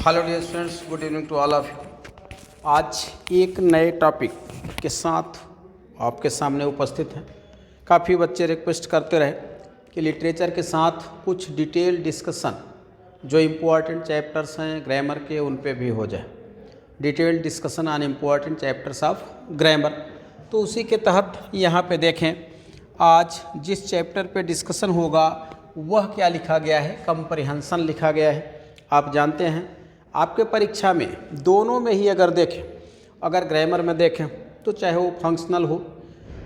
Hello dear students, good evening to all of you. आज एक नए टॉपिक के साथ आपके सामने उपस्थित हैं। काफ़ी बच्चे रिक्वेस्ट करते रहे कि लिटरेचर के साथ कुछ डिटेल डिस्कशन जो इम्पोर्टेंट चैप्टर्स हैं ग्रामर के उन पे भी हो जाए, detail discussion on important chapters of grammar. तो उसी के तहत यहाँ पे देखें, आज जिस चैप्टर पे डिस्कशन होगा वह क्या लिखा गया है, कंप्रिहेंशन लिखा गया है। आप जानते हैं आपके परीक्षा में दोनों में ही अगर देखें, अगर ग्रामर में देखें तो चाहे वो फंक्शनल हो,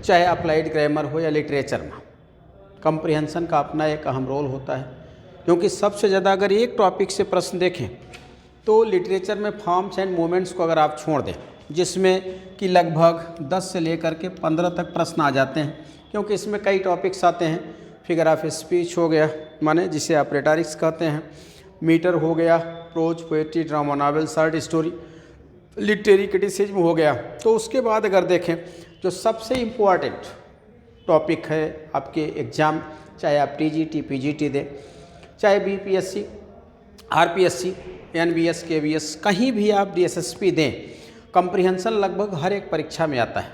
चाहे अप्लाइड ग्रामर हो या लिटरेचर में, कंप्रिहेंशन का अपना एक अहम रोल होता है। क्योंकि सबसे ज़्यादा अगर एक टॉपिक से प्रश्न देखें तो लिटरेचर में फॉर्म्स एंड मूवमेंट्स को अगर आप छोड़ दें, जिसमें कि लगभग 10 से लेकर के 15 तक प्रश्न आ जाते हैं, क्योंकि इसमें कई टॉपिक्स आते हैं। फिगर ऑफ स्पीच हो गया, माने जिसे आप रेटोरिक्स कहते हैं, मीटर हो गया, prose, poetry, drama, novel, short story, literary criticism हो गया। तो उसके बाद अगर देखें जो सबसे इम्पोर्टेंट टॉपिक है आपके एग्ज़ाम, चाहे आप टीजीटी, पीजीटी दें, चाहे बीपीएससी, आरपीएससी, एनबीएस, केवीएस, कहीं भी आप डीएसएसपी दें, कंप्रिहेंशन लगभग हर एक परीक्षा में आता है।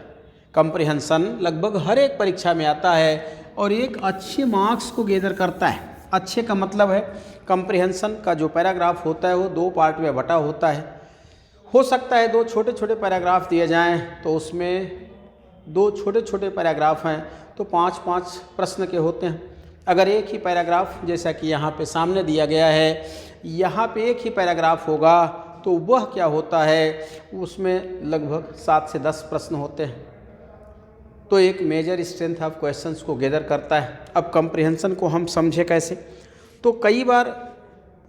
कंप्रिहेंशन लगभग हर एक परीक्षा में आता है और एक अच्छे मार्क्स को गैदर करता है। अच्छे का मतलब है कंप्रिहेंशन का जो पैराग्राफ होता है वो 2 पार्ट में बटा होता है। हो सकता है 2 छोटे छोटे पैराग्राफ दिए जाएं तो उसमें 2 छोटे छोटे पैराग्राफ हैं तो 5-5 प्रश्न के होते हैं। अगर एक ही पैराग्राफ, जैसा कि यहाँ पे सामने दिया गया है, यहाँ पे एक ही पैराग्राफ होगा तो वह क्या होता है, उसमें लगभग 7 से 10 प्रश्न होते हैं। तो एक मेजर स्ट्रेंथ ऑफ क्वेश्चंस को गैदर करता है। अब कंप्रिहेंशन को हम समझे कैसे, तो कई बार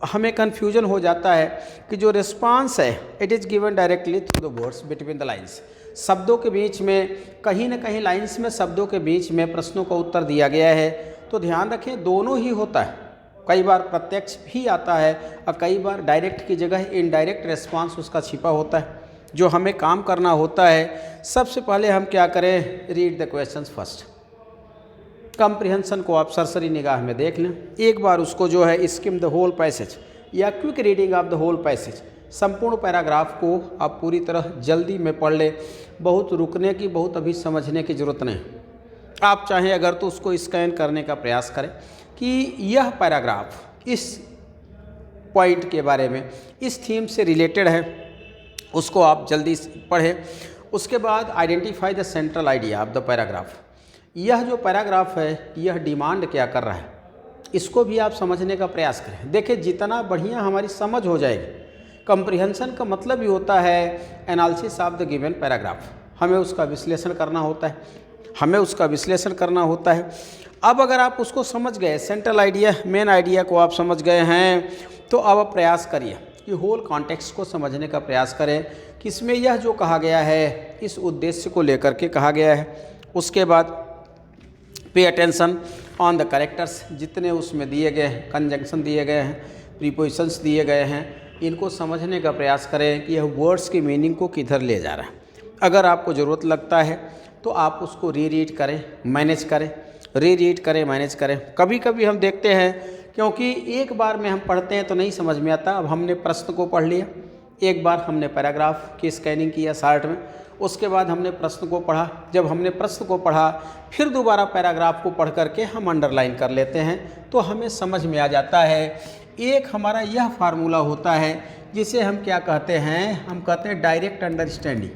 हमें कन्फ्यूजन हो जाता है कि जो रिस्पांस है it is given directly through the words between the lines, शब्दों के बीच में, कहीं ना कहीं लाइंस में शब्दों के बीच में प्रश्नों का उत्तर दिया गया है। तो ध्यान रखें दोनों ही होता है, कई बार प्रत्यक्ष भी आता है और कई बार डायरेक्ट की जगह इनडायरेक्ट रिस्पांस उसका छिपा होता है। जो हमें काम करना होता है, सबसे पहले हम क्या करें, read the questions first. Comprehension को आप सरसरी निगाह में देख लें, एक बार उसको जो है स्किम द होल पैसेज या quick reading of the whole passage, संपूर्ण पैराग्राफ को आप पूरी तरह जल्दी में पढ़ लें। बहुत रुकने की, बहुत अभी समझने की ज़रूरत नहीं। आप चाहें अगर तो उसको स्कैन करने का प्रयास करें कि यह पैराग्राफ इस पॉइंट के बारे में, इस थीम से रिलेटेड है, उसको आप जल्दी पढ़ें। उसके बाद identify the central idea of the paragraph. यह जो पैराग्राफ है यह डिमांड क्या कर रहा है, इसको भी आप समझने का प्रयास करें। देखिए जितना बढ़िया हमारी समझ हो जाएगी, कंप्रिहेंशन का मतलब ही होता है analysis of the given paragraph. हमें उसका विश्लेषण करना होता है, हमें उसका विश्लेषण करना होता है। अब अगर आप उसको समझ गए, सेंट्रल आइडिया, मेन आइडिया को आप समझ गए हैं, तो अब आप प्रयास करिए कि होल कॉन्टेक्स्ट को समझने का प्रयास करें कि इसमें यह जो कहा गया है इस उद्देश्य को लेकर के कहा गया है। उसके बाद pay attention on the characters, जितने उसमें दिए गए हैं, कंजंक्शन दिए गए हैं, प्रीपोजिशंस दिए गए हैं, इनको समझने का प्रयास करें कि यह वर्ड्स की मीनिंग को किधर ले जा रहा है। अगर आपको ज़रूरत लगता है तो आप उसको रीड करें, मैनेज करें, रीड करें, मैनेज करें। कभी कभी हम देखते हैं क्योंकि एक बार में हम पढ़ते हैं तो नहीं समझ में आता। अब हमने प्रश्न को पढ़ लिया, एक बार हमने पैराग्राफ की स्कैनिंग किया शार्ट में, उसके बाद हमने प्रश्न को पढ़ा। जब हमने प्रश्न को पढ़ा फिर दोबारा पैराग्राफ को पढ़ करके हम अंडरलाइन कर लेते हैं तो हमें समझ में आ जाता है। एक हमारा यह फार्मूला होता है जिसे हम क्या कहते हैं, हम कहते हैं डायरेक्ट अंडरस्टैंडिंग,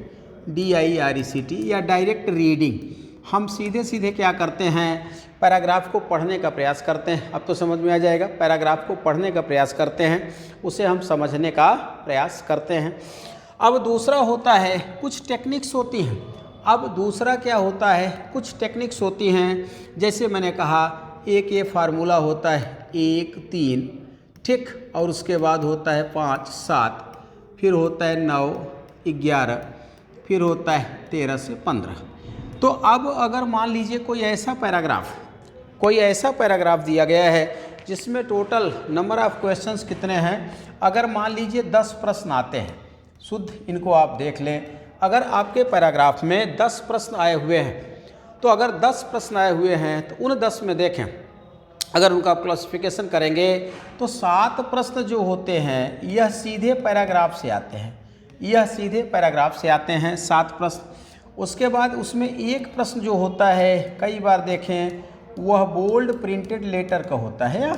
DIRECT या डायरेक्ट रीडिंग। हम सीधे सीधे क्या करते हैं, पैराग्राफ को पढ़ने का प्रयास करते हैं। अब तो समझ में आ जाएगा, पैराग्राफ को पढ़ने का प्रयास करते हैं, उसे हम समझने का प्रयास करते हैं। अब दूसरा होता है, कुछ टेक्निक्स होती हैं। अब दूसरा क्या होता है, कुछ टेक्निक्स होती हैं, जैसे मैंने कहा एक ये फार्मूला होता है 1, 3, ठीक, और उसके बाद होता है 5, 7, फिर होता है 9, 11, फिर होता है 13 से 15। तो अब अगर मान लीजिए कोई ऐसा पैराग्राफ दिया गया है जिसमें टोटल नंबर ऑफ़ क्वेश्चंस कितने हैं, अगर मान लीजिए 10 प्रश्न आते हैं, शुद्ध इनको आप देख लें। अगर आपके पैराग्राफ में 10 प्रश्न आए हुए हैं तो अगर 10 प्रश्न आए हुए हैं तो उन 10 में देखें अगर उनका आप क्लासिफिकेशन करेंगे तो 7 प्रश्न जो होते हैं यह सीधे पैराग्राफ से आते हैं, यह सीधे पैराग्राफ से आते हैं 7 प्रश्न। उसके बाद उसमें एक प्रश्न जो होता है कई बार देखें वह बोल्ड प्रिंटेड लेटर का होता है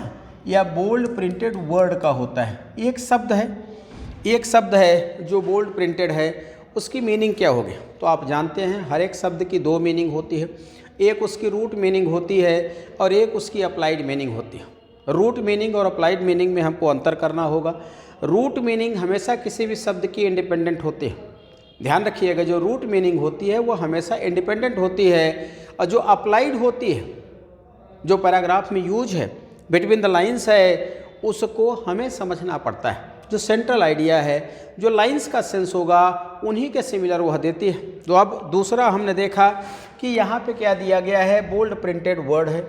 या बोल्ड प्रिंटेड वर्ड का होता है। एक शब्द है जो बोल्ड प्रिंटेड है, उसकी मीनिंग क्या होगी? तो आप जानते हैं हर एक शब्द की 2 मीनिंग होती है, एक उसकी रूट मीनिंग होती है और एक उसकी अप्लाइड मीनिंग होती है। रूट मीनिंग और अप्लाइड मीनिंग में हमको अंतर करना होगा। रूट मीनिंग हमेशा किसी भी शब्द की इंडिपेंडेंट होती है, ध्यान रखिएगा। जो रूट मीनिंग होती है वो हमेशा इंडिपेंडेंट होती है, और जो अप्लाइड होती है, जो पैराग्राफ में यूज है, बिटवीन द लाइन्स है, उसको हमें समझना पड़ता है। जो सेंट्रल आइडिया है, जो लाइंस का सेंस होगा, उन्हीं के सिमिलर वह देती है। तो अब दूसरा हमने देखा कि यहाँ पे क्या दिया गया है, बोल्ड प्रिंटेड वर्ड है।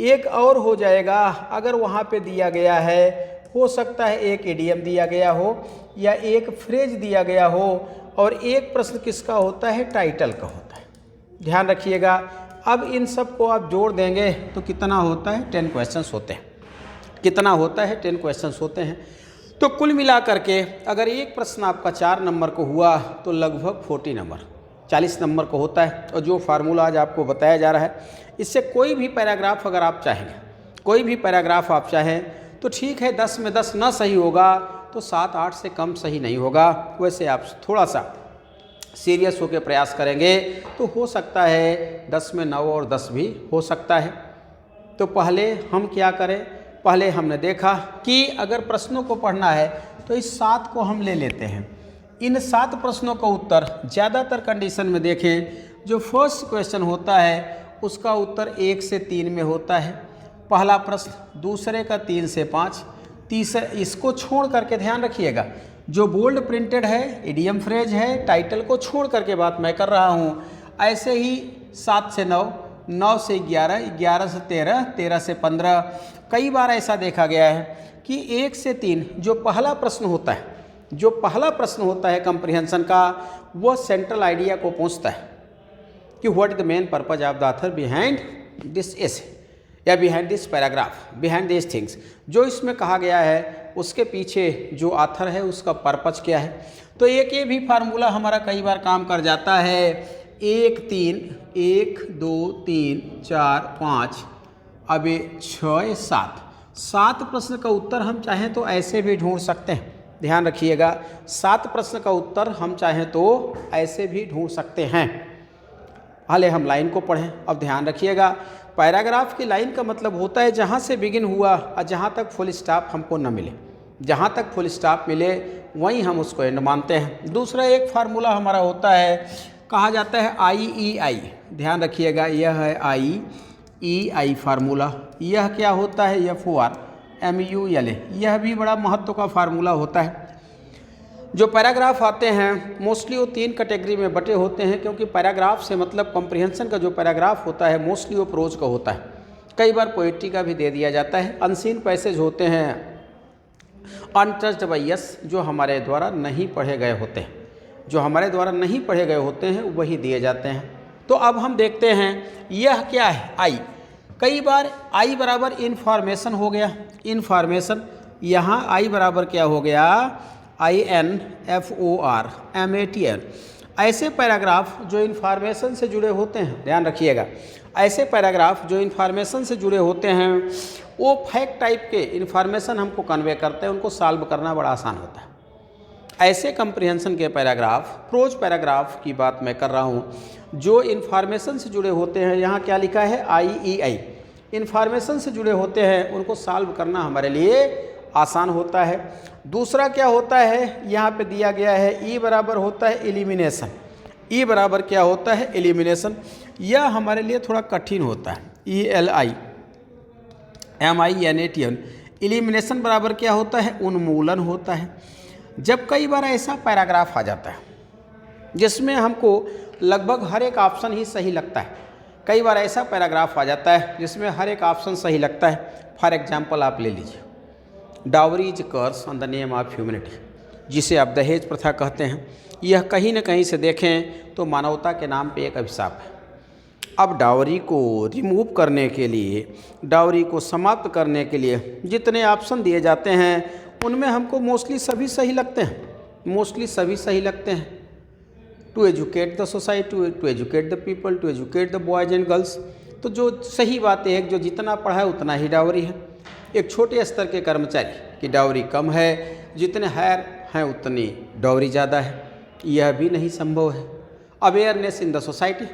एक और हो जाएगा अगर वहाँ पे दिया गया है, हो सकता है एक इडियम दिया गया हो या एक फ्रेज दिया गया हो, और एक प्रश्न किसका होता है, टाइटल का होता है। ध्यान रखिएगा। अब इन सब को आप जोड़ देंगे तो कितना होता है, 10 क्वेश्चंस होते हैं। कितना होता है, 10 क्वेश्चंस होते हैं। तो कुल मिला करके अगर एक प्रश्न आपका 4 नंबर को हुआ तो लगभग 40 नंबर 40 नंबर को होता है। और जो फार्मूला आज आपको बताया जा रहा है, इससे कोई भी पैराग्राफ अगर आप चाहेंगे, कोई भी पैराग्राफ आप चाहें तो ठीक है, 10 में 10 ना सही होगा तो 7-8 से कम सही नहीं होगा। वैसे आप थोड़ा सा सीरियस होकर प्रयास करेंगे तो हो सकता है 10 में 9 और 10 भी हो सकता है। तो पहले हम क्या करें, पहले हमने देखा कि अगर प्रश्नों को पढ़ना है तो इस 7 को हम ले लेते हैं। इन 7 प्रश्नों का उत्तर ज़्यादातर कंडीशन में देखें, जो फर्स्ट क्वेश्चन होता है उसका उत्तर 1 से 3 में होता है, पहला प्रश्न, दूसरे का 3 से 5, तीसरा, इसको छोड़ करके ध्यान रखिएगा, जो बोल्ड प्रिंटेड है, इडियम फ्रेज है, टाइटल को छोड़ करके बात मैं कर रहा हूँ। ऐसे ही 7 से 9, 9 से 11, 11 से 13, 13 से 15। कई बार ऐसा देखा गया है कि 1 से 3 जो पहला प्रश्न होता है, जो पहला प्रश्न होता है कम्प्रिहेंशन का, वो सेंट्रल आइडिया को पूछता है कि what is the main purpose of the author behind this essay या behind this paragraph, behind this things. जो इसमें कहा गया है उसके पीछे जो ऑथर है उसका पर्पज क्या है। तो एक ये भी फार्मूला हमारा कई बार काम कर जाता है, 1 3 1 2 3 4 5, अब 6 7 प्रश्न का उत्तर हम चाहें तो ऐसे भी ढूंढ सकते हैं। ध्यान रखिएगा, 7 प्रश्न का उत्तर हम चाहें तो ऐसे भी ढूंढ सकते हैं। पहले हम लाइन को पढ़ें। अब ध्यान रखिएगा, पैराग्राफ की लाइन का मतलब होता है जहाँ से बिगिन हुआ और जहाँ तक फुल स्टॉप हमको न मिले, जहाँ तक फुल स्टॉप मिले वहीं हम उसको एंड मानते हैं। दूसरा एक फार्मूला हमारा होता है, कहा जाता है IEI। ध्यान रखिएगा, यह है IEI फार्मूला। यह क्या होता है, FOR MULA। यह भी बड़ा महत्व का फार्मूला होता है। जो पैराग्राफ आते हैं मोस्टली वो 3 कैटेगरी में बटे होते हैं, क्योंकि पैराग्राफ से मतलब कॉम्प्रिहेंशन का जो पैराग्राफ होता है मोस्टली वो प्रोज का होता है। कई बार पोइट्री का भी दे दिया जाता है। अनसीन पैसेज होते हैं, अनटच्ड बाय यस, जो हमारे द्वारा नहीं पढ़े गए होते हैं, जो हमारे द्वारा नहीं पढ़े गए होते हैं वही दिए जाते हैं। तो अब हम देखते हैं यह क्या है, आई। कई बार आई बराबर इन्फॉर्मेशन हो गया, इन्फॉर्मेशन। यहाँ आई बराबर क्या हो गया, INFORMATN। ऐसे पैराग्राफ जो इन्फॉर्मेशन से जुड़े होते हैं, ध्यान रखिएगा, ऐसे पैराग्राफ जो इन्फॉर्मेशन से जुड़े होते हैं वो फैक्ट टाइप के इन्फॉर्मेशन हमको कन्वे करते हैं, उनको सॉल्व करना बड़ा आसान होता है। ऐसे कम्प्रिहेंशन के पैराग्राफ, प्रोज पैराग्राफ की बात मैं कर रहा हूँ, जो इन्फॉर्मेशन से जुड़े होते हैं। यहाँ क्या लिखा है, IEI। इन्फॉर्मेशन से जुड़े होते हैं, उनको सॉल्व करना हमारे लिए आसान होता है। दूसरा क्या होता है, यहाँ पे दिया गया है, E बराबर होता है एलिमिनेशन। E बराबर क्या होता है, एलिमिनेशन। यह हमारे लिए थोड़ा कठिन होता है, ELIMINATN। एलिमिनेशन बराबर क्या होता है, उन्मूलन होता है। जब कई बार ऐसा पैराग्राफ आ जाता है जिसमें हमको लगभग हर एक ऑप्शन ही सही लगता है, कई बार ऐसा पैराग्राफ आ जाता है जिसमें हर एक ऑप्शन सही लगता है। फॉर एग्जाम्पल आप ले लीजिए, dowry is curse on the name of humanity, जिसे आप दहेज प्रथा कहते हैं। यह कहीं न कहीं से देखें तो मानवता के नाम पे एक अभिशाप है। अब डावरी को रिमूव करने के लिए, डावरी को समाप्त करने के लिए जितने ऑप्शन दिए जाते हैं उनमें हमको मोस्टली सभी सही लगते हैं, मोस्टली सभी सही लगते हैं। To educate the society, to educate the people, to educate the boys and girls. तो जो सही बात है, जो जितना पढ़ा है उतना ही डावरी है। एक छोटे स्तर के कर्मचारी की डावरी कम है, जितने हायर हैं उतनी डावरी ज़्यादा है, यह भी नहीं संभव है। अवेयरनेस इन द सोसाइटी,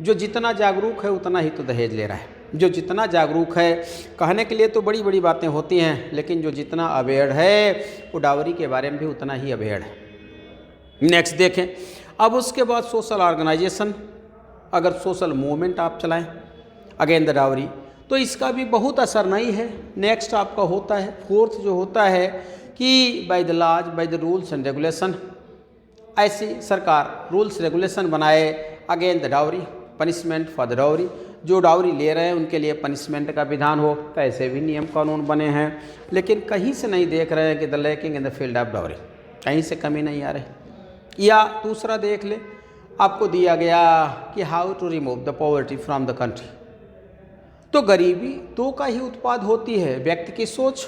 जो जितना जागरूक है उतना ही तो दहेज ले रहा है। जो जितना जागरूक है, कहने के लिए तो बड़ी बड़ी बातें होती हैं, लेकिन जो जितना अवेयर है वो डावरी के बारे में भी उतना ही अवेयर है। नेक्स्ट देखें, अब उसके बाद सोशल ऑर्गेनाइजेशन, अगर सोशल मूवमेंट आप चलाएं अगेन द डावरी, तो इसका भी बहुत असर नहीं है। नेक्स्ट आपका होता है, फोर्थ जो होता है कि by the laws, by the rules and regulation, ऐसी सरकार रूल्स रेगुलेशन बनाए again the dowry, punishment for the dowry, जो डावरी ले रहे हैं उनके लिए पनिशमेंट का विधान हो। तो ऐसे भी नियम कानून बने हैं, लेकिन कहीं से नहीं देख रहे हैं कि the lacking in the field of dowry, कहीं से कमी नहीं आ रही। या दूसरा देख ले, आपको दिया गया कि how to remove the poverty from the country. तो गरीबी दो का ही उत्पाद होती है, व्यक्ति की सोच,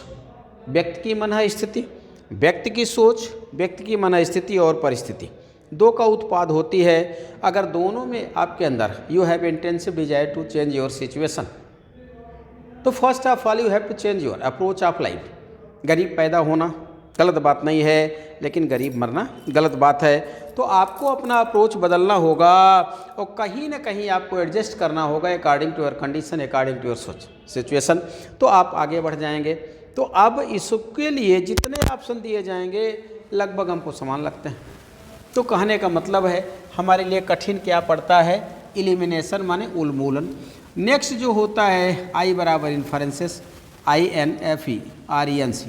व्यक्ति की मन स्थिति, व्यक्ति की सोच, व्यक्ति की मन स्थिति और परिस्थिति दो का उत्पाद होती है। अगर दोनों में आपके अंदर you have intensive desire to change your situation, तो first of all you have to change your approach of life. गरीब पैदा होना गलत बात नहीं है, लेकिन गरीब मरना गलत बात है। तो आपको अपना अप्रोच बदलना होगा और कहीं ना कहीं आपको एडजस्ट करना होगा according to your condition, according to your situation, तो आप आगे बढ़ जाएंगे। तो अब इसके लिए जितने ऑप्शन दिए जाएंगे लगभग हमको समान लगते हैं। तो कहने का मतलब है हमारे लिए कठिन क्या पड़ता है, एलिमिनेशन माने उन्मूलन। नेक्स्ट जो होता है आई बराबर इन्फरेंसेस, INFERENC।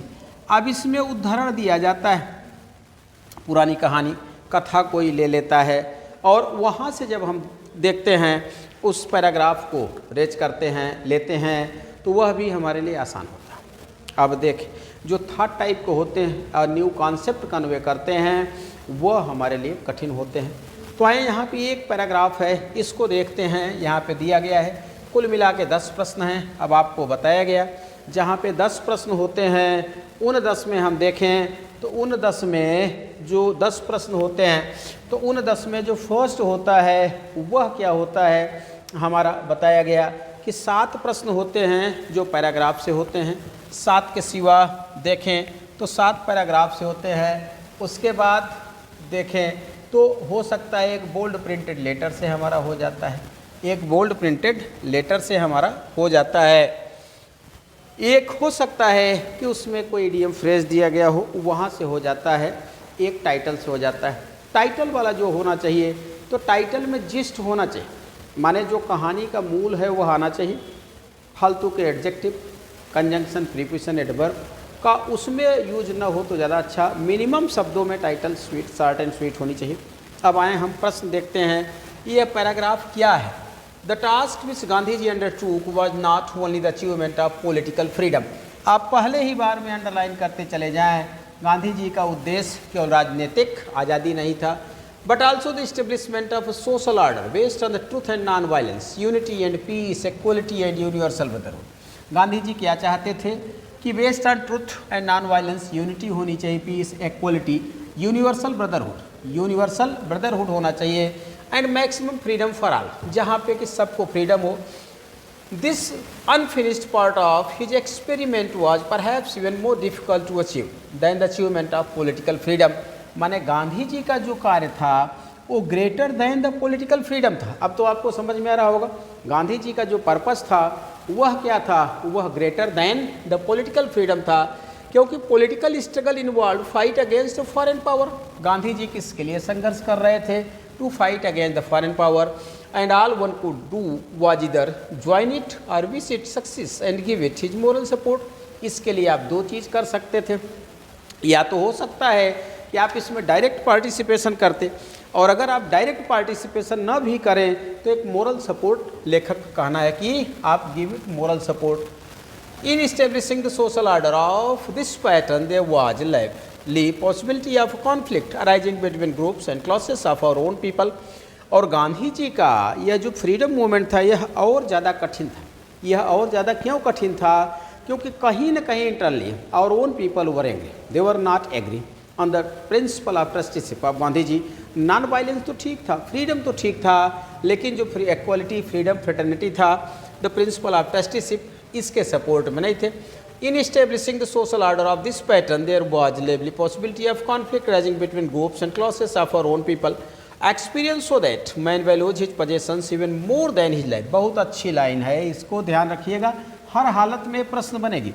अब इसमें उदाहरण दिया जाता है, पुरानी कहानी कथा कोई ले लेता है और वहाँ से जब हम देखते हैं उस पैराग्राफ को रेज करते हैं, लेते हैं, तो वह भी हमारे लिए आसान होता है। अब देख, जो थर्ड टाइप को होते हैं और न्यू कॉन्सेप्ट कन्वे करते हैं, वह हमारे लिए कठिन होते हैं। तो आए यहाँ पे एक पैराग्राफ है, इसको देखते हैं। यहाँ पे दिया गया है कुल मिला के 10 प्रश्न हैं। अब आपको बताया गया जहाँ पे 10 प्रश्न होते हैं, उन 10 में हम देखें तो उन 10 में जो 10 प्रश्न होते हैं, तो उन 10 में जो फर्स्ट होता है वह क्या होता है, हमारा बताया गया कि 7 प्रश्न होते हैं जो पैराग्राफ से होते हैं। 7 के सिवा देखें तो 7 पैराग्राफ से होते हैं। उसके बाद देखें तो हो सकता है एक बोल्ड प्रिंटेड लेटर से हमारा हो जाता है, एक बोल्ड प्रिंटेड लेटर से हमारा हो जाता है। एक हो सकता है कि उसमें कोई इडियम फ्रेज दिया गया हो, वहाँ से हो जाता है। एक टाइटल से हो जाता है। टाइटल वाला जो होना चाहिए, तो टाइटल में जिस्ट होना चाहिए, माने जो कहानी का मूल है वह आना चाहिए। फालतू के एडजेक्टिव, कंजंक्शन, प्रीपोजिशन, एडवर्ब का उसमें यूज न हो तो ज़्यादा अच्छा। मिनिमम शब्दों में title sweet, short and sweet होनी चाहिए। अब आए हम प्रश्न देखते हैं, ये पैराग्राफ क्या है। The task which Gandhi ji undertook was not only the achievement of political freedom. आप पहले ही बार में अंडरलाइन करते चले जाएं, गांधी जी का उद्देश्य केवल राजनीतिक आज़ादी नहीं था, but also the establishment of social order based on the truth and non violence, unity and peace, equality and universal brotherhood. Gandhi ji क्या चाहते थे कि based on truth and non violence, unity होनी चाहिए, पीस, इक्वलिटी, यूनिवर्सल ब्रदरहुड होना चाहिए, and maximum freedom for all, जहाँ पे कि सबको फ्रीडम हो। This unfinished part of his experiment was perhaps even more difficult to achieve then the achievement of political freedom. माने गांधी जी का जो कार्य था वो greater than the political freedom था। अब तो आपको समझ में आ रहा होगा गांधी जी का जो पर्पस था वह क्या था, वह greater than the political freedom था, क्योंकि political struggle involve fight against foreign power. Gandhi ji किसके लिए संघर्ष कर रहे थे, to fight against the foreign power, and all one could do was either join it or wish it success and give it his moral support. इसके लिए आप दो चीज़ कर सकते थे, या तो हो सकता है कि आप इसमें डायरेक्ट पार्टिसिपेशन करते, और अगर आप डायरेक्ट पार्टिसिपेशन न भी करें तो एक मोरल सपोर्ट, लेखक का कहना है कि आप give it moral support. In establishing the social order of this pattern there was likely possibility of conflict arising between groups and classes of our own people, और गांधी जी का यह जो फ्रीडम मूवमेंट था यह और ज़्यादा कठिन था। यह और ज़्यादा क्यों कठिन था? क्योंकि कहीं न कहीं internally our own people were angry, they were not agree on the principle of trusteeship of Gandhi ji. Non violence तो ठीक था, फ्रीडम तो ठीक था, लेकिन जो फ्री इक्वालिटी, फ्रीडम, फ्रेटर्निटी था, द प्रिंसिपल ऑफ ट्रस्टीशिप, इसके सपोर्ट में नहीं थे। In establishing the social order of this pattern, there was lively possibility of conflict rising between groups and classes of our own people. Experience so that man values his possessions even more than his life. बहुत अच्छी line है, इसको ध्यान रखिएगा, हर हालत में प्रश्न बनेगी।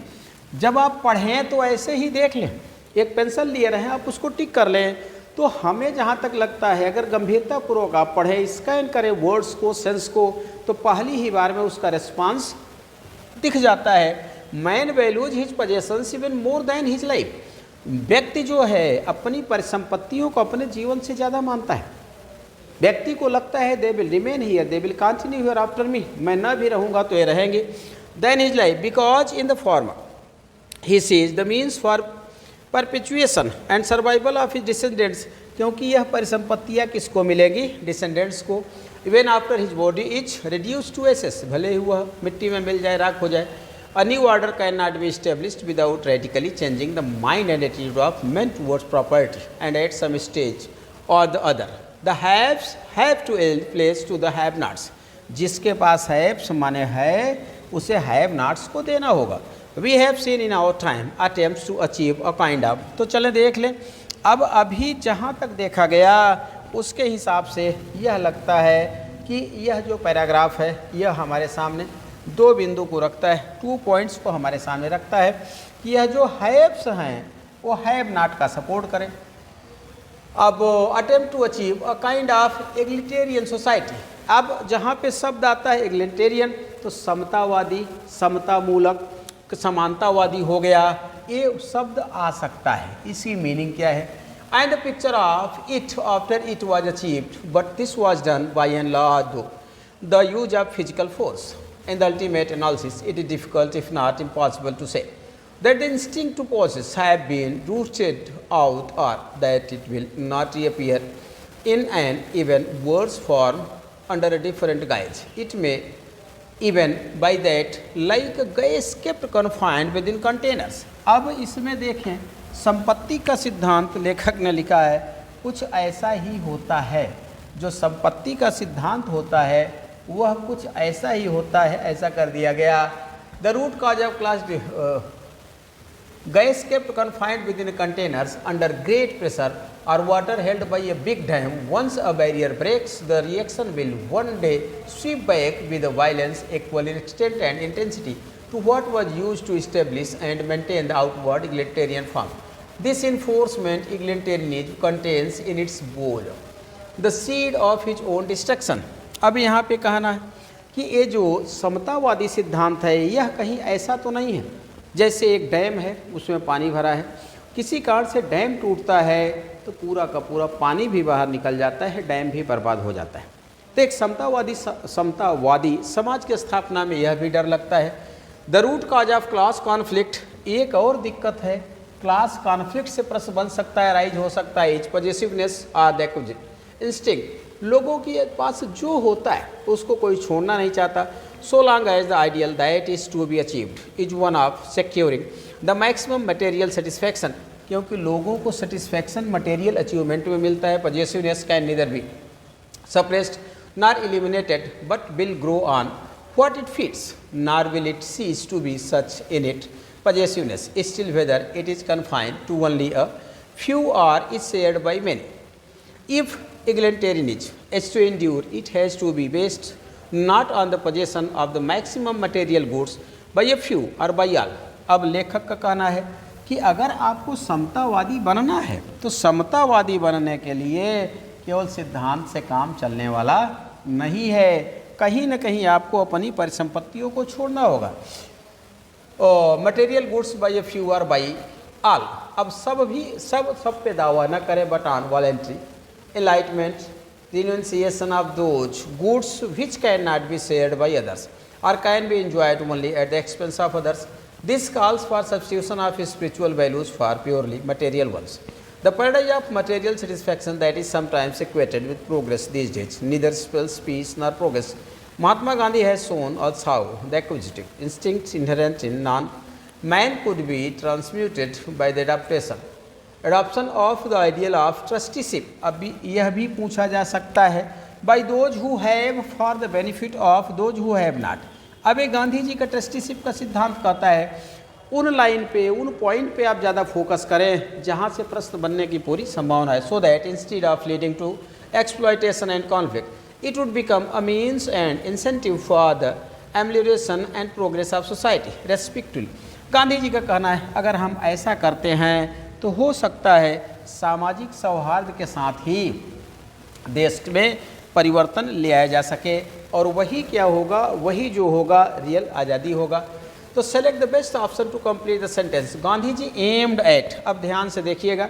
जब आप पढ़ें तो ऐसे ही देख लें, एक पेंसिल लिए रहें, आप उसको टिक कर लें, तो हमें जहाँ तक लगता है अगर गंभीरतापूर्वक आप पढ़ें, स्कैन करें वर्ड्स को, सेंस को, तो पहली ही बार में उसका रिस्पांस दिख जाता है। Man values his possessions even more than his life. व्यक्ति जो है अपनी परिसंपत्तियों को अपने जीवन से ज़्यादा मानता है। व्यक्ति को लगता है they will remain here, they will continue here after me, मैं न भी रहूँगा तो ये रहेंगे। Then his life because in the form he sees the means for perpetuation and survival of his descendants, क्योंकि यह परिसंपत्तियाँ किसको मिलेंगी? डिसेंडेंट्स को। Even after his body is reduce to ashes, भले ही वह मिट्टी में मिल जाए, राख हो जाए। A new order cannot be established without radically changing the mind and attitude of men towards property, and at some stage or the other, the haves have to yield place to the have-nots. जिसके पास haves माने है, उसे have-nots को देना होगा। We have seen in our time attempts to achieve a kind of, तो चलें देख लें। अब अभी जहाँ तक देखा गया उसके हिसाब से यह लगता है कि यह जो पैराग्राफ है यह हमारे सामने दो बिंदु को रखता है, 2 पॉइंट्स को हमारे सामने रखता है कि यह जो हैव्स हैं वो हैव नॉट का सपोर्ट करें। अब attempt to achieve a kind of egalitarian society, अब जहाँ पे शब्द आता है एग्लिटेरियन तो समतावादी, समतामूलक, समानतावादी हो गया, ये शब्द आ सकता है। इसकी मीनिंग क्या है? And the picture of it after it was achieved, but this was done by an law the use of physical force. In the ultimate analysis, it is difficult, if not impossible, to say that the instinct to possess have been rooted out, or that it will not reappear in an even worse form under a different guise. It may even by that like a gas kept confined within containers. अब इसमें देखें, संपत्ति का सिद्धांत लेखक ने लिखा है कुछ ऐसा ही होता है। जो संपत्ति का सिद्धांत होता है वह कुछ ऐसा ही होता है, ऐसा कर दिया गया। The root cause of class gas kept confined within containers under great pressure or water held by a big dam, once a barrier breaks the reaction will one day sweep back with violence equal in extent and intensity to what was used to establish and maintain the outward egalitarian form. This enforcement egalitarianism contains in its bowl the seed of his own destruction. अब यहाँ पे कहना है कि ये जो समतावादी सिद्धांत है यह कहीं ऐसा तो नहीं है जैसे एक डैम है, उसमें पानी भरा है, किसी कारण से डैम टूटता है तो पूरा का पूरा पानी भी बाहर निकल जाता है, डैम भी बर्बाद हो जाता है। तो एक समतावादी समाज की स्थापना में यह भी डर लगता है। The root cause of class conflict, एक और दिक्कत है, क्लास कॉन्फ्लिक्ट से प्रश्न बन सकता है, राइज हो सकता है। Is positiveness are the instinct, लोगों के पास जो होता है उसको कोई छोड़ना नहीं चाहता। So long as the ideal that is to be achieved is one of securing the maximum material satisfaction, क्योंकि लोगों को सेटिस्फैक्शन मटेरियल अचीवमेंट में मिलता है। Positiveness can neither be suppressed nor eliminated but will grow on what it fits nor will it cease to be such in it positiveness still whether it is confined to only a few or is shared by many. If egalitarianism is to endure, it has to be based not on the possession of the maximum material goods by a few or by all. अब लेखक का कहना है कि अगर आपको समतावादी बनना है तो समतावादी बनने के लिए केवल सिद्धांत से काम चलने वाला नहीं है, कहीं न कहीं आपको अपनी परिसंपत्तियों को छोड़ना होगा। Material goods by a few और बाय ऑल, अब सब पे दावा न करें but on voluntary enlightenment, renunciation of those goods which cannot be shared by others or can be enjoyed only at the expense of others. This calls for substitution of spiritual values for purely material ones. The paradigm of material satisfaction that is sometimes equated with progress these days neither spells peace nor progress. Mahatma Gandhi has shown us how the acquisitive instincts inherent in man could be transmuted by the adoption of the ideal of trusteeship. अब यह भी पूछा जा सकता है by those who have for the benefit of those who have not. अब एक गांधी जी का ट्रस्टीशिप का सिद्धांत कहता है उन लाइन पे, उन पॉइंट पे आप ज़्यादा फोकस करें जहाँ से प्रश्न बनने की पूरी संभावना है, so that instead of leading to exploitation and conflict it would become a means and incentive for the amelioration and progress of society respectively. Gandhi ji का कहना है अगर हम ऐसा करते हैं तो हो सकता है सामाजिक सौहार्द के साथ ही देश में परिवर्तन ले आया जा सके, और वही क्या होगा, वही जो होगा रियल आज़ादी होगा। तो select the best option to complete the sentence. Gandhi ji aimed at, अब ध्यान से देखिएगा,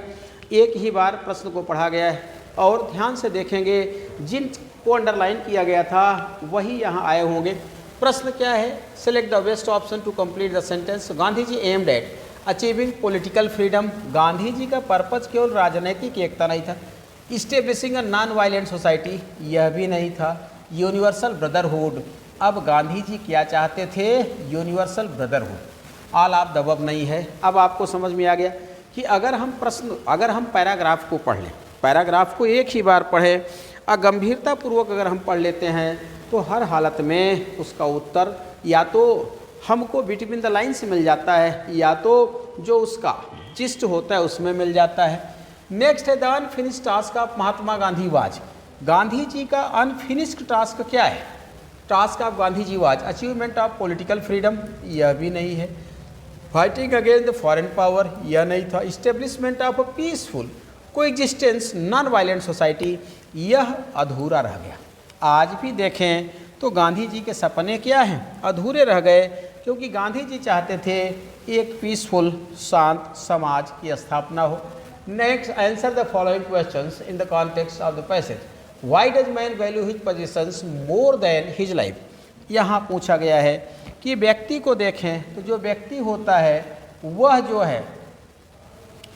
एक ही बार प्रश्न को पढ़ा गया है और ध्यान से देखेंगे जिन को अंडरलाइन किया गया था वही यहाँ आए होंगे। प्रश्न क्या है, select the best option to complete the sentence. Gandhi ji aimed at achieving political freedom. Gandhi ji का पर्पज केवल राजनीतिक एकता नहीं था। Establishing a non violent society, यह भी नहीं था। यूनिवर्सल ब्रदरहुड, अब गांधी जी क्या चाहते थे, universal brotherhood. All of the above नहीं है। अब आपको समझ में आ गया कि अगर हम पैराग्राफ को पढ़ लें, पैराग्राफ को एक ही बार पढ़ें और गंभीरतापूर्वक अगर हम पढ़ लेते हैं तो हर हालत में उसका उत्तर या तो हमको बिटवीन द लाइन्स मिल जाता है या तो जो उसका जिस्ट होता है उसमें मिल जाता है। नेक्स्ट है the unfinished task of Mahatma Gandhi was. Gandhi ji का अनफिनिश्ड टास्क क्या है, task of Gandhi ji was achievement of political freedom, यह भी नहीं है। Fighting against the foreign power, यह नहीं था। Establishment of a peaceful coexistence non violent society, यह अधूरा रह गया। आज भी देखें तो गांधी जी के सपने क्या हैं, अधूरे रह गए, क्योंकि गांधी जी चाहते थे एक पीसफुल शांत समाज की स्थापना हो। Next, answer the following questions in the context of the passage. Why does man value his positions more than his life. यहाँ पूछा गया है कि व्यक्ति को देखें तो जो व्यक्ति होता है वह जो है,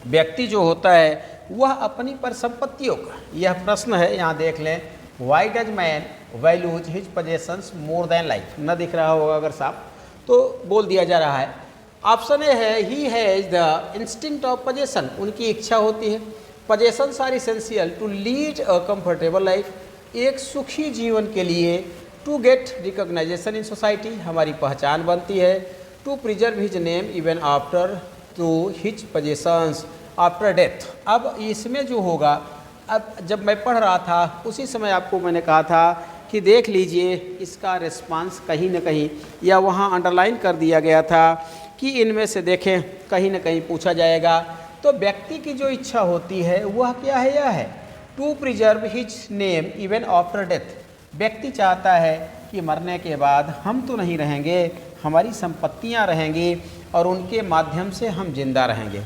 व्यक्ति जो होता है वह अपनी परिसंपत्तियों का, यह प्रश्न है, यहाँ देख लें। Why does man values his possessions more than life, न दिख रहा होगा अगर साफ तो बोल दिया जा रहा है। ऑप्शन ए है he has the instinct of possession, उनकी इच्छा होती है। Possessions are essential to lead a comfortable life, एक सुखी जीवन के लिए। To get recognition in society, हमारी पहचान बनती है। To preserve his name even after to his possessions after death. अब इसमें जो होगा, अब जब मैं पढ़ रहा था उसी समय आपको मैंने कहा था कि देख लीजिए इसका रिस्पांस कहीं न कहीं या वहाँ अंडरलाइन कर दिया गया था कि इनमें से देखें कहीं न कहीं पूछा जाएगा। तो व्यक्ति की जो इच्छा होती है वह क्या है, यह है to preserve his name even after death. व्यक्ति चाहता है कि मरने के बाद हम तो नहीं रहेंगे, हमारी संपत्तियां रहेंगी और उनके माध्यम से हम जिंदा रहेंगे।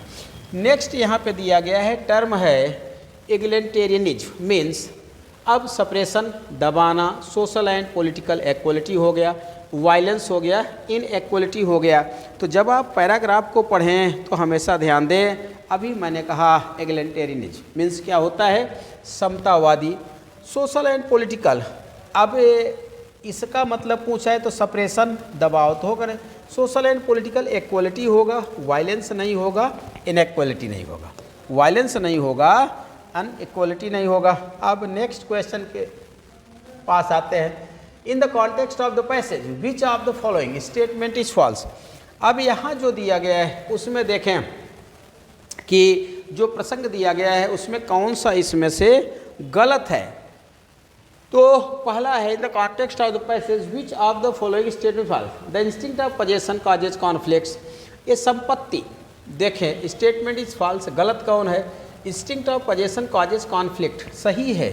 नेक्स्ट यहाँ पे दिया गया है, टर्म है एगलेंटेरियनिज्म, मीन्स अब सप्रेशन दबाना, सोशल एंड पॉलिटिकल एक्वलिटी हो गया, वायलेंस हो गया, इनएक्वलिटी हो गया। तो जब आप पैराग्राफ को पढ़ें तो हमेशा ध्यान दें, अभी मैंने कहा एगलेंटेरियनिज्म मीन्स क्या होता है, समतावादी। सोशल एंड पॉलिटिकल, अब इसका मतलब पूछा है तो सप्रेशन दबाव तो होगा नहीं, सोशल एंड पॉलिटिकल एक्वलिटी होगा, वायलेंस नहीं होगा, इनएक्वलिटी नहीं होगा, वायलेंस नहीं होगा, अनइक्वलिटी नहीं होगा। अब नेक्स्ट क्वेश्चन के पास आते हैं। In the context of the passage which of the following statement is false. अब यहाँ जो दिया गया है उसमें देखें कि जो प्रसंग दिया गया है उसमें कौन सा इसमें से गलत है। तो पहला है in the context of the passage which of the following statement false. The instinct of possession causes conflicts, ये संपत्ति, देखें स्टेटमेंट इज फॉल्स, गलत कौन है, instinct of possession causes conflict, सही है।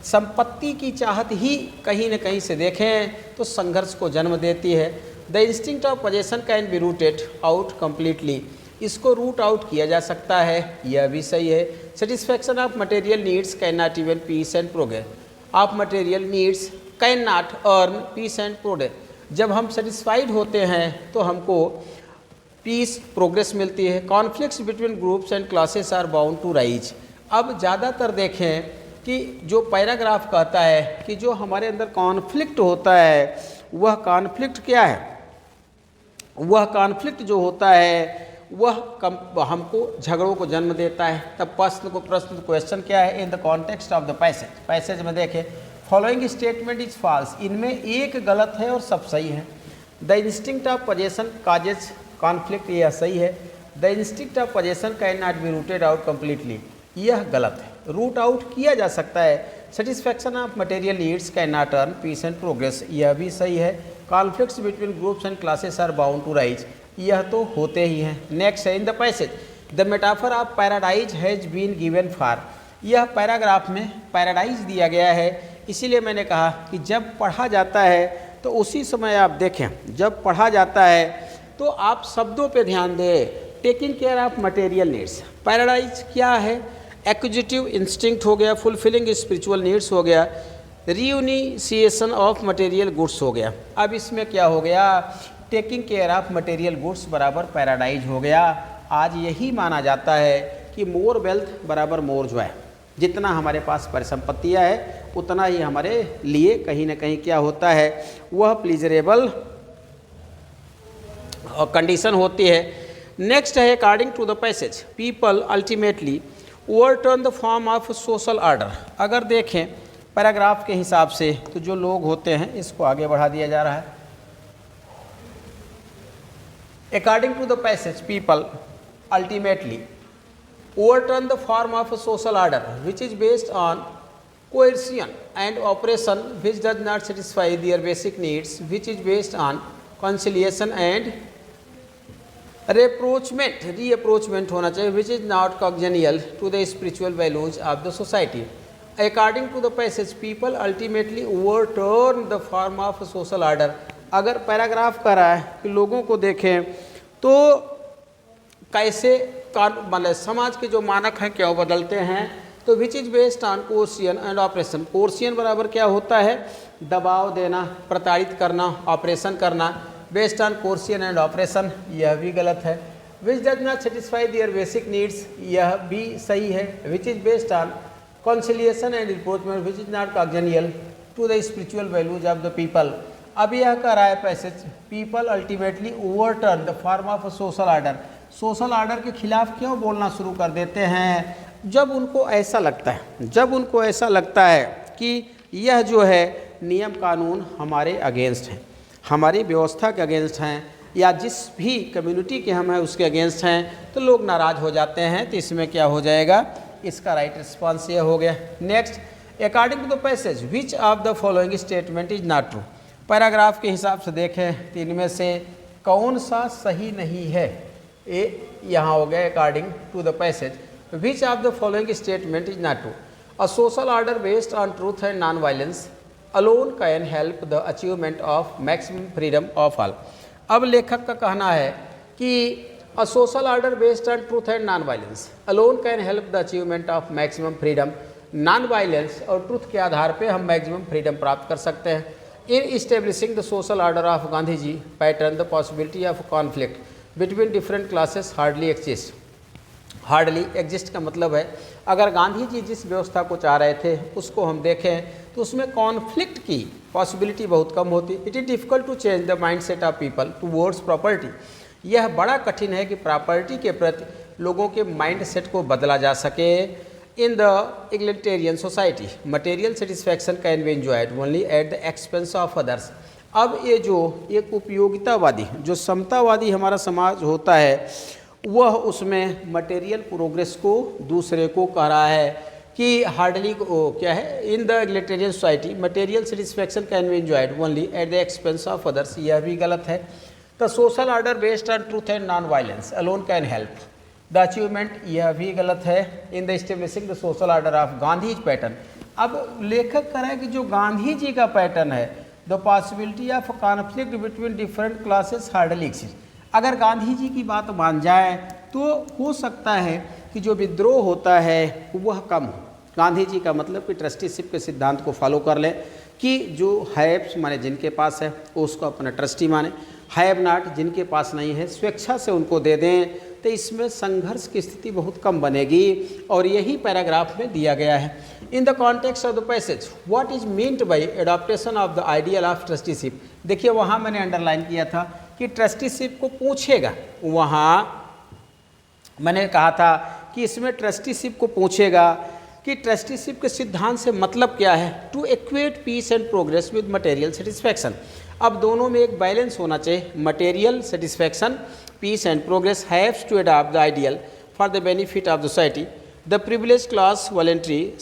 संपत्ति की चाहत ही कहीं न कहीं से देखें तो संघर्ष को जन्म देती है। The instinct of possession can be rooted out completely, इसको रूट आउट किया जा सकता है, यह भी सही है। Satisfaction of material needs can not even peace and progress, of material needs can not earn peace and progress. जब हम सेटिस्फाइड होते हैं तो हमको पीस प्रोग्रेस मिलती है। Conflicts between groups and classes are bound to rise. अब ज़्यादातर देखें कि जो पैराग्राफ कहता है कि जो हमारे अंदर कॉन्फ्लिक्ट होता है, वह कॉन्फ्लिक्ट क्या है, वह कॉन्फ्लिक्ट जो होता है वह हमको झगड़ों को जन्म देता है। तब प्रश्न क्वेश्चन क्या है, in the context of the passage में देखें, फॉलोइंग स्टेटमेंट इज फॉल्स, इनमें एक गलत है और सब सही है। The instinct of possession causes conflict, यह सही है। The instinct of possession can not be rooted out completely, यह गलत है। रूट आउट किया जा सकता है। Satisfaction of material needs can not earn peace and progress, यह भी सही है। Conflicts between groups and classes are bound to rise, यह तो होते ही हैं। नेक्स्ट है, in the passage the metaphor of paradise has been given for, यह पैराग्राफ में पैराडाइज दिया गया है। इसीलिए मैंने कहा कि जब पढ़ा जाता है तो उसी समय आप देखें, जब पढ़ा जाता है तो आप शब्दों पे ध्यान दें। Taking care of material needs, paradise क्या है, एक्विजिटिव इंस्टिंक्ट हो गया, फुलफिलिंग स्पिरिचुअल नीड्स हो गया, रियूनिसिएशन ऑफ मटेरियल गुड्स हो गया। अब इसमें क्या हो गया, taking care of material goods बराबर पैराडाइज हो गया। आज यही माना जाता है कि मोर वेल्थ बराबर मोर जो है, जितना हमारे पास परिसंपत्तियाँ है उतना ही हमारे लिए कहीं ना कहीं क्या होता है, वह प्लीजरेबल कंडीशन होती है। नेक्स्ट है, according to the passage people ultimately overturn the form of social order. अगर देखें पैराग्राफ के हिसाब से तो जो लोग होते हैं, इसको आगे बढ़ा दिया जा रहा है। According to the passage people ultimately overturn the form of a social order which is based on coercion and oppression which does not satisfy their basic needs, which is based on conciliation and reapproachment होना चाहिए, which is not congenial to the spiritual values of the society. According to the passage people ultimately overturn the form of a social order। अगर paragraph कर रहा है कि लोगों को देखें तो कैसे मतलब समाज के जो मानक हैं क्या वो बदलते हैं, तो which is based on coercion and operation. Coercion बराबर क्या होता है, दबाव देना, प्रताड़ित करना, ऑपरेशन करना। Based on coercion and operation, यह भी गलत है। Which does not satisfy their basic needs, यह भी सही है। Which is based on conciliation and rapprochement which is not congenial to the spiritual values of the people. अब यह कह रहा है passage people ultimately overturn the form of a social order. Social order के खिलाफ क्यों बोलना शुरू कर देते हैं, जब उनको ऐसा लगता है, जब उनको ऐसा लगता है कि यह जो है नियम कानून हमारे अगेंस्ट हैं, हमारी व्यवस्था के अगेंस्ट हैं, या जिस भी कम्युनिटी के हम हैं उसके अगेंस्ट हैं, तो लोग नाराज़ हो जाते हैं। तो इसमें क्या हो जाएगा, इसका राइट रिस्पॉन्स ये हो गया। Next, according to the passage which of the following statement is not true. Paragraph के हिसाब से देखें तो इनमें से कौन सा सही नहीं है, ए यहाँ हो गया according to the passage which of the following statement is not true. A social order based on truth and non violence alone can help the achievement of maximum freedom of all. अब लेखक का कहना है कि a social order based on truth and non violence alone can help the achievement of maximum freedom. Non violence और truth के आधार पर हम मैक्सिमम फ्रीडम प्राप्त कर सकते हैं। In establishing the social order of Gandhi ji pattern the possibility of conflict between different classes hardly exist. Hardly exist का मतलब है अगर गांधी जी जिस व्यवस्था को चाह रहे थे उसको हम देखें तो उसमें कॉन्फ्लिक्ट की पॉसिबिलिटी बहुत कम होती। It is difficult to change the mindset of people towards property. यह बड़ा कठिन है कि प्रॉपर्टी के प्रति लोगों के माइंडसेट को बदला जा सके। In the egalitarian society material satisfaction can be enjoyed only at the expense of others. अब ये जो एक उपयोगितावादी जो समतावादी हमारा समाज होता है वह उसमें मटेरियल प्रोग्रेस को दूसरे को कह रहा है कि हार्डली क्या है, in the egalitarian society material satisfaction can be enjoyed only at the expense of others, यह भी गलत है। The social order based on truth and non violence alone can help the achievement, यह भी गलत है। In the establishing the social order of Gandhi pattern. अब लेखक कह रहा है कि जो गांधी जी का पैटर्न है the possibility of conflict between different classes hardly exist. अगर गांधी जी की बात मान जाए तो हो सकता है कि जो विद्रोह होता है वह कम हो। गांधी जी का मतलब कि ट्रस्टीशिप के सिद्धांत को फॉलो कर ले कि जो है माने जिनके पास है उसको अपना ट्रस्टी माने। हैव नॉट, जिनके पास नहीं है स्वेच्छा से उनको दे दें, तो इसमें संघर्ष की स्थिति बहुत कम बनेगी और यही पैराग्राफ में दिया गया है। In the context of the passage what is meant by adaptation of the ideal of trusteeship. देखिए वहाँ मैंने अंडरलाइन किया था कि ट्रस्टीशिप को पूछेगा, वहाँ मैंने कहा था कि इसमें ट्रस्टीशिप को पूछेगा कि ट्रस्टीशिप के सिद्धांत से मतलब क्या है, to equate peace and progress with material satisfaction. अब दोनों में एक बैलेंस होना चाहिए, material satisfaction, peace and progress haves to adopt the ideal for the benefit of society. The privilege class voluntary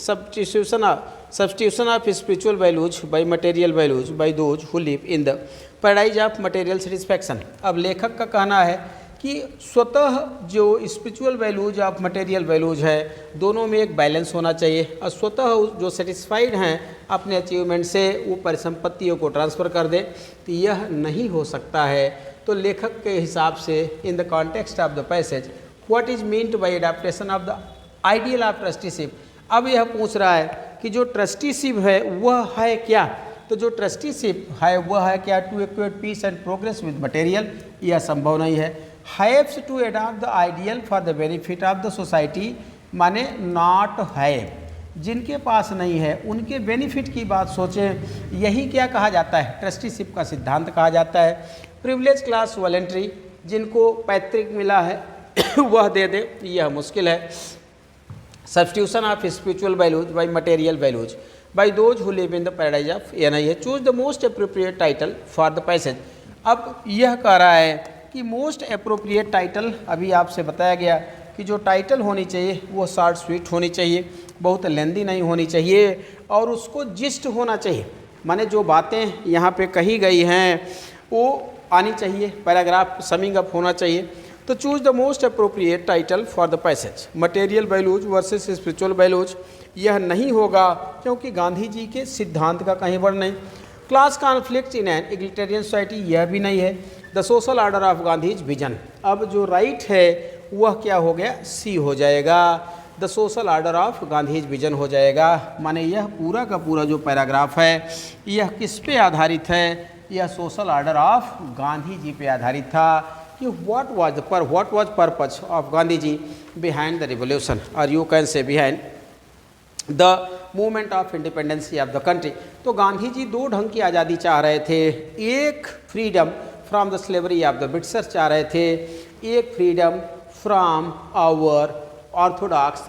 substitution of spiritual values by material values by those who live in the paradise of material satisfaction। अब लेखक का कहना है कि स्वतः जो spiritual values और material values है दोनों में एक बैलेंस होना चाहिए, और स्वतः जो सेटिस्फाइड हैं अपने अचीवमेंट से वो परिसंपत्तियों को ट्रांसफ़र कर दें, तो यह नहीं हो सकता है। तो लेखक के हिसाब से इन the context of the passage what is meant by adaptation of the ideal of trusteeship. अब यह पूछ रहा है कि जो ट्रस्टीशिप है वह है क्या, तो जो ट्रस्टीशिप है वह है क्या, to equate peace and progress with material, यह संभव नहीं है। Haves to adopt the ideal for the benefit of the society, माने नॉट हैव, जिनके पास नहीं है उनके बेनिफिट की बात सोचें, यही क्या कहा जाता है, ट्रस्टीशिप का सिद्धांत कहा जाता है। प्रिविलेज क्लास वॉलेंट्री, जिनको पैतृक मिला है वह दे दे, यह मुश्किल है। Substitution of spiritual values by material values by those who live in the paradise of NIA, choose the most appropriate title for the passage. अब यह कह रहा है कि मोस्ट अप्रोप्रिएट टाइटल, अभी आपसे बताया गया कि जो टाइटल होनी चाहिए वो शॉर्ट स्वीट होनी चाहिए, बहुत लेंदी नहीं होनी चाहिए, और उसको जिस्ट होना चाहिए, माने जो बातें यहाँ पे कही गई हैं वो आनी चाहिए, पैराग्राफ समिंग अप होना चाहिए। तो choose the most appropriate title for the passage, material values versus spiritual values, यह नहीं होगा क्योंकि गांधी जी के सिद्धांत का कहीं पर नहीं। Class conflict in an egalitarian society, यह भी नहीं है। The social order of Gandhi's vision, अब जो राइट है वह क्या हो गया, सी हो जाएगा, the social order of Gandhi's vision हो जाएगा। माने यह पूरा का पूरा जो पैराग्राफ है यह किस पे आधारित है, यह social order of Gandhi ji पे आधारित था कि what was purpose of Gandhi ji behind the revolution, और you can say behind the movement of independency of the country. तो गांधी जी दो ढंग की आज़ादी चाह रहे थे, एक freedom from the slavery of the Britishers चाह रहे थे, एक freedom from our orthodox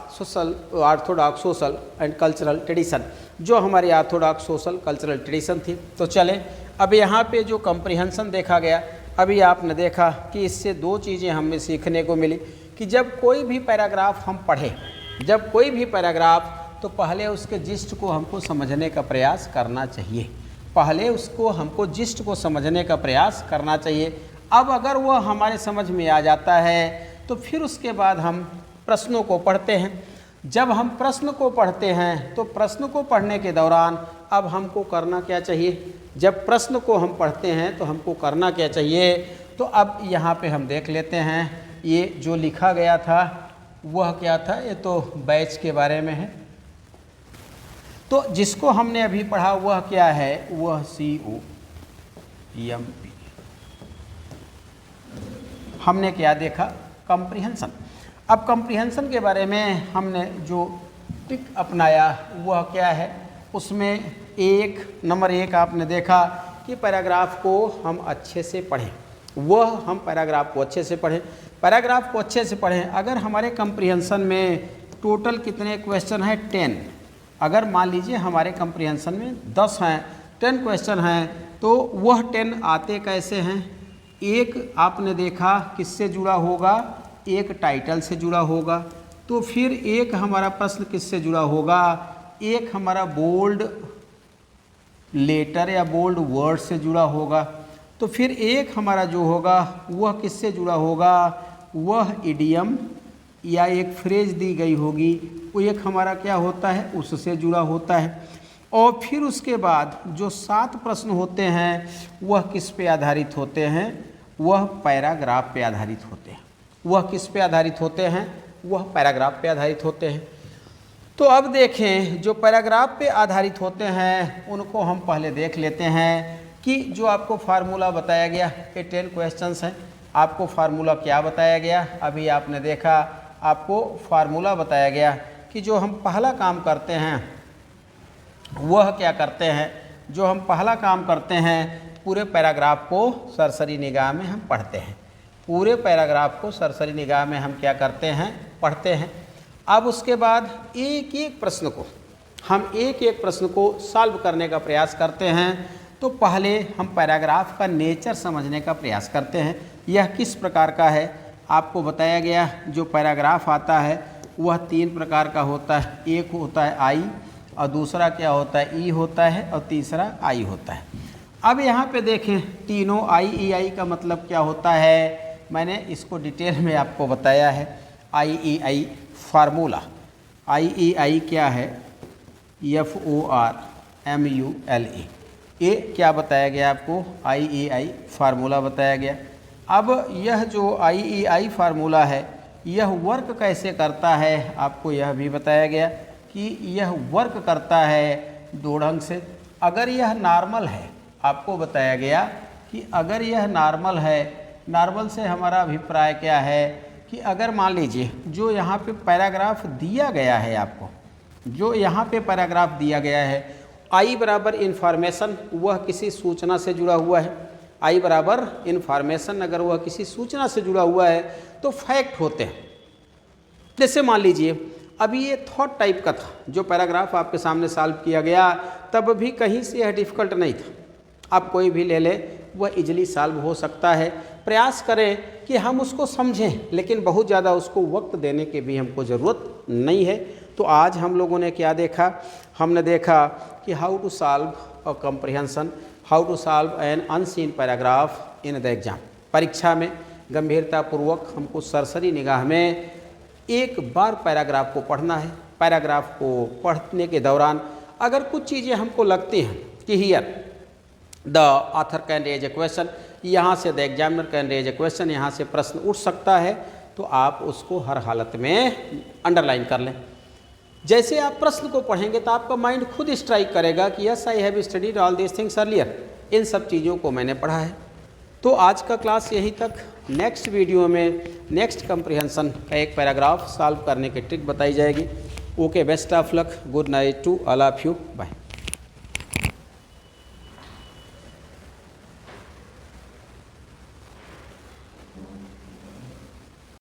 social and cultural tradition, जो हमारी ऑर्थोडॉक्स सोशल कल्चरल ट्रेडिशन थी। तो चलें अब यहाँ पे जो कम्प्रिहेंसन देखा गया, अभी आपने देखा कि इससे दो चीज़ें हमें सीखने को मिली कि जब कोई भी पैराग्राफ हम पढ़ें, जब कोई भी पैराग्राफ, तो पहले उसके जिस्ट को हमको समझने का प्रयास करना चाहिए, पहले उसको हमको जिस्ट को समझने का प्रयास करना चाहिए। अब अगर वह हमारे समझ में आ जाता है तो फिर उसके बाद हम प्रश्नों को पढ़ते हैं। जब हम प्रश्न को पढ़ते हैं तो प्रश्न को पढ़ने के दौरान अब हमको करना क्या चाहिए, जब प्रश्न को हम पढ़ते हैं तो हमको करना क्या चाहिए। तो अब यहाँ पे हम देख लेते हैं, ये जो लिखा गया था वह क्या था, ये तो बैच के बारे में है, तो जिसको हमने अभी पढ़ा वह क्या है, वह COMP। हमने क्या देखा, कम्प्रिहेंसन। अब कम्प्रिहेंसन के बारे में हमने जो टिक अपनाया वह क्या है, उसमें नंबर एक आपने देखा कि पैराग्राफ को हम अच्छे से पढ़ें, वह हम पैराग्राफ को अच्छे से पढ़ें, पैराग्राफ को अच्छे से पढ़ें। अगर हमारे कम्प्रिहेंसन में टोटल कितने क्वेश्चन हैं, 10, अगर मान लीजिए हमारे कम्प्रिहेंसन में 10 हैं, 10 क्वेश्चन हैं, तो वह 10 आते कैसे हैं, एक आपने देखा किससे जुड़ा होगा, एक टाइटल से जुड़ा होगा, तो फिर एक हमारा प्रश्न किससे जुड़ा होगा, एक हमारा बोल्ड लेटर या बोल्ड वर्ड से जुड़ा होगा, तो फिर एक हमारा जो होगा वह किससे जुड़ा होगा, वह इडियम या एक फ्रेज दी गई होगी, वो एक हमारा क्या होता है, उससे जुड़ा होता है। और फिर उसके बाद जो 7 प्रश्न होते हैं वह किस पे आधारित होते हैं, वह पैराग्राफ पे आधारित होते हैं। वह किस पे आधारित होते हैं, वह पैराग्राफ पे आधारित होते हैं। तो अब देखें, जो पैराग्राफ पे आधारित होते हैं उनको हम पहले देख लेते हैं कि जो आपको फार्मूला बताया गया, ये 10 क्वेश्चंस हैं। आपको फार्मूला क्या बताया गया, अभी आपने देखा, आपको फार्मूला बताया गया कि जो हम पहला काम करते हैं वह क्या करते हैं, जो हम पहला काम करते हैं पूरे पैराग्राफ को सरसरी निगाह में हम पढ़ते हैं। पूरे पैराग्राफ को सरसरी निगाह में हम क्या करते हैं, पढ़ते हैं। अब उसके बाद एक एक प्रश्न को सॉल्व करने का प्रयास करते हैं। तो पहले हम पैराग्राफ का नेचर समझने का प्रयास करते हैं, यह किस प्रकार का है। आपको बताया गया जो पैराग्राफ आता है वह 3 प्रकार का होता है। एक होता है आई, और दूसरा क्या होता है, ई होता है, और तीसरा आई होता है। अब यहाँ पे देखें, तीनों आई ई आई का मतलब क्या होता है, मैंने इसको डिटेल में आपको बताया है। आई ई आई फार्मूला, आई ई आई क्या है, FORMULA, ये क्या बताया गया आपको, आई ई आई फार्मूला बताया गया। अब यह जो आई ई आई फार्मूला है यह वर्क कैसे करता है, आपको यह भी बताया गया कि यह वर्क करता है 2 ढंग से। अगर यह नॉर्मल है, आपको बताया गया कि अगर यह नॉर्मल है, नॉर्मल से हमारा अभिप्राय क्या है कि अगर मान लीजिए जो यहाँ पे पैराग्राफ दिया गया है, आपको जो यहाँ पे पैराग्राफ दिया गया है, आई बराबर इन्फॉर्मेशन, वह किसी सूचना से जुड़ा हुआ है। आई बराबर इन्फॉर्मेशन, अगर वह किसी सूचना से जुड़ा हुआ है तो फैक्ट होते हैं। जैसे मान लीजिए अभी ये थॉट टाइप का था, जो पैराग्राफ आपके सामने सॉल्व किया गया, तब भी कहीं से यह डिफ़िकल्ट नहीं था। आप कोई भी ले ले, वह इजीली सॉल्व हो सकता है। प्रयास करें कि हम उसको समझें, लेकिन बहुत ज़्यादा उसको वक्त देने की भी हमको ज़रूरत नहीं है। तो आज हम लोगों ने क्या देखा, हमने देखा कि how to solve a comprehension, how to solve an unseen paragraph in the exam. परीक्षा में गंभीरतापूर्वक हमको सरसरी निगाह में एक बार पैराग्राफ को पढ़ना है। पैराग्राफ को पढ़ने के दौरान अगर कुछ चीज़ें हमको लगती हैं कि here the author can raise a question, यहाँ से the examiner can raise a question, यहाँ से प्रश्न उठ सकता है, तो आप उसको हर हालत में अंडरलाइन कर लें। जैसे आप प्रश्न को पढ़ेंगे तो आपका माइंड खुद स्ट्राइक करेगा कि yes I have studied all this things earlier, इन सब चीज़ों को मैंने पढ़ा है। तो आज का क्लास यहीं तक। नेक्स्ट वीडियो में नेक्स्ट कॉम्प्रिहेंशन का एक पैराग्राफ सॉल्व करने की ट्रिक बताई जाएगी। Okay, best of luck, good night to all of you, bye.